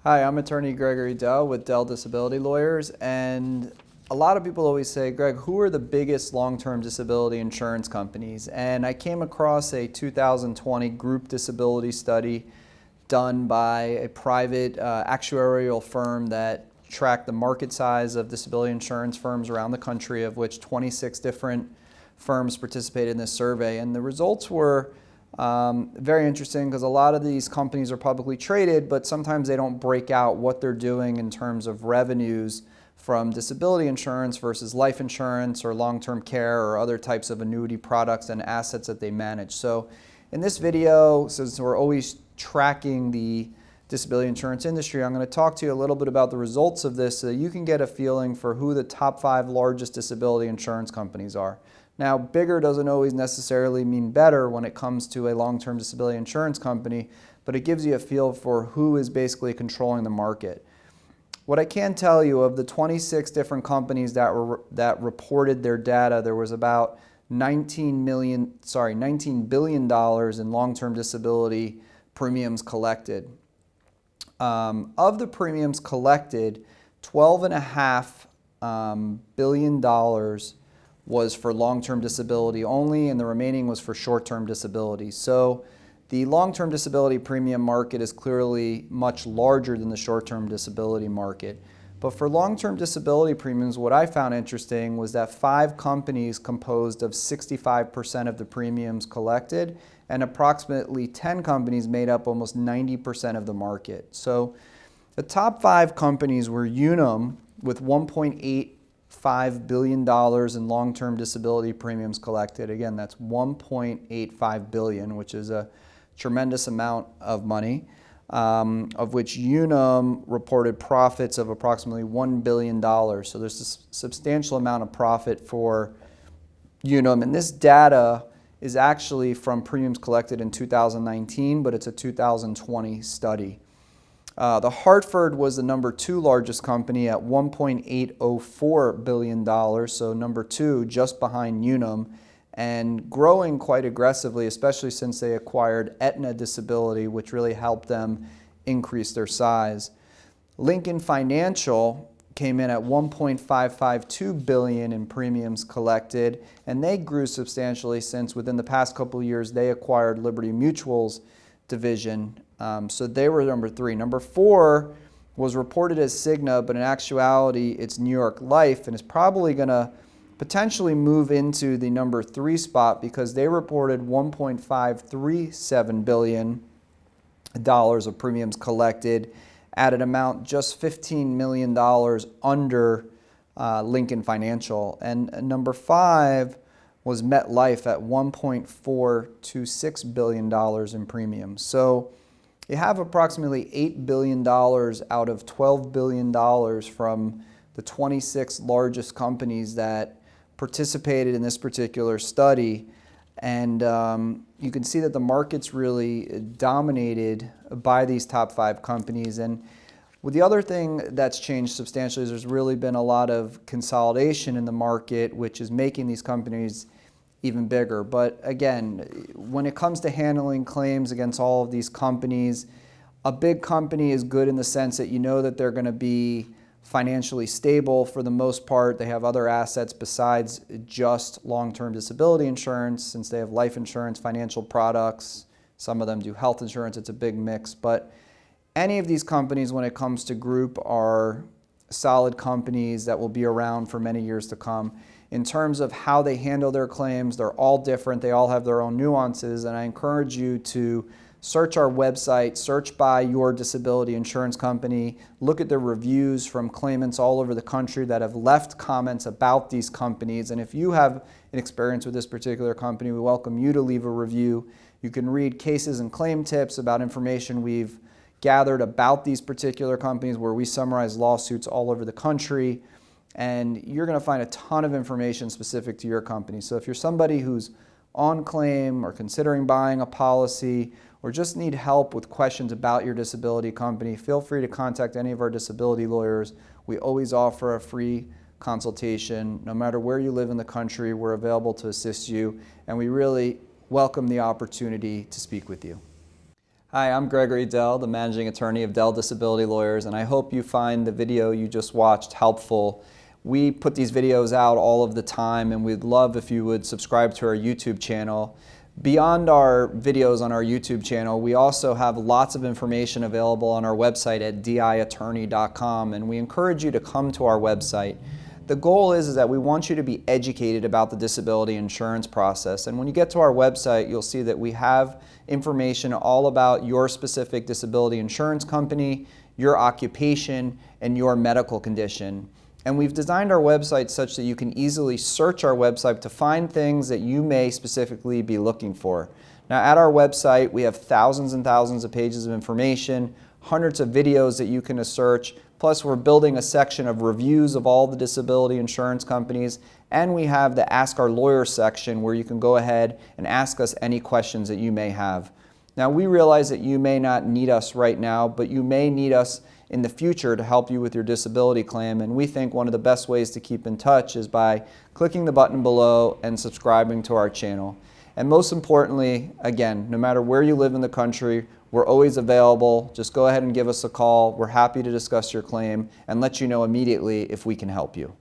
Hi, I'm attorney Gregory Dell with Dell Disability Lawyers, and a lot of people always say, Greg, who are the biggest long-term disability insurance companies? And I came across a 2020 group disability study done by a private actuarial firm that tracked the market size of disability insurance firms around the country, of which 26 different firms participated in this survey. And the results were very interesting because a lot of these companies are publicly traded, but sometimes they don't break out what they're doing in terms of revenues from disability insurance versus life insurance or long-term care or other types of annuity products and assets that they manage. So in this video, since we're always tracking the disability insurance industry, I'm going to talk to you a little bit about the results of this so that you can get a feeling for who the top 5 largest disability insurance companies are. Now, bigger doesn't always necessarily mean better when it comes to a long-term disability insurance company, but it gives you a feel for who is basically controlling the market. What I can tell you, of the 26 different companies that reported their data, there was about $19 billion in long-term disability premiums collected. Of the premiums collected, $12.5 billion was for long-term disability only, and the remaining was for short-term disability. So the long-term disability premium market is clearly much larger than the short-term disability market. But for long-term disability premiums, what I found interesting was that 5 companies composed of 65% of the premiums collected, and approximately 10 companies made up almost 90% of the market. So the top 5 companies were Unum with $1.85 billion in long-term disability premiums collected. Again, that's $1.85 billion, which is a tremendous amount of money, of which Unum reported profits of approximately $1 billion. So there's a substantial amount of profit for Unum. And this data is actually from premiums collected in 2019, but it's a 2020 study. The Hartford was the number 2 largest company at $1.804 billion, so number 2, just behind Unum, and growing quite aggressively, especially since they acquired Aetna Disability, which really helped them increase their size. Lincoln Financial came in at $1.552 billion in premiums collected, and they grew substantially since within the past couple of years they acquired Liberty Mutual's division. So they were number 3. Number 4 was reported as Cigna, but in actuality it's New York Life, and is probably going to potentially move into the number 3 spot because they reported $1.537 billion of premiums collected at an amount just $15 million under Lincoln Financial. And number 5 was MetLife at $1.426 billion in premiums. So you have approximately $8 billion out of $12 billion from the 26 largest companies that participated in this particular study. And you can see that the market's really dominated by these top 5 companies. And the other thing that's changed substantially is there's really been a lot of consolidation in the market, which is making these companies even bigger. But again, when it comes to handling claims against all of these companies, a big company is good in the sense that you know that they're going to be financially stable for the most part. They have other assets besides just long-term disability insurance, since they have life insurance, financial products. Some of them do health insurance. It's a big mix. But any of these companies, when it comes to group, are solid companies that will be around for many years to come. In terms of how they handle their claims, they're all different. They all have their own nuances, and I encourage you to search our website, search by your disability insurance company, look at the reviews from claimants all over the country that have left comments about these companies. And if you have an experience with this particular company, we welcome you to leave a review. You can read cases and claim tips about information we've gathered about these particular companies, where we summarize lawsuits all over the country. And you're going to find a ton of information specific to your company. So if you're somebody who's on claim or considering buying a policy or just need help with questions about your disability company, feel free to contact any of our disability lawyers. We always offer a free consultation. No matter where you live in the country, we're available to assist you, and we really welcome the opportunity to speak with you. Hi, I'm Gregory Dell, the managing attorney of Dell Disability Lawyers, and I hope you find the video you just watched helpful. We put these videos out all of the time, and we'd love if you would subscribe to our YouTube channel. Beyond our videos on our YouTube channel, we also have lots of information available on our website at diattorney.com, and we encourage you to come to our website. The goal is that we want you to be educated about the disability insurance process. And when you get to our website, you'll see that we have information all about your specific disability insurance company, your occupation, and your medical condition. And we've designed our website such that you can easily search our website to find things that you may specifically be looking for. Now, at our website, we have thousands and thousands of pages of information, hundreds of videos that you can search. Plus, we're building a section of reviews of all the disability insurance companies, and we have the Ask Our Lawyer section where you can go ahead and ask us any questions that you may have. Now, we realize that you may not need us right now, but you may need us in the future to help you with your disability claim, and we think one of the best ways to keep in touch is by clicking the button below and subscribing to our channel. And most importantly, again, no matter where you live in the country, we're always available. Just go ahead and give us a call. We're happy to discuss your claim and let you know immediately if we can help you.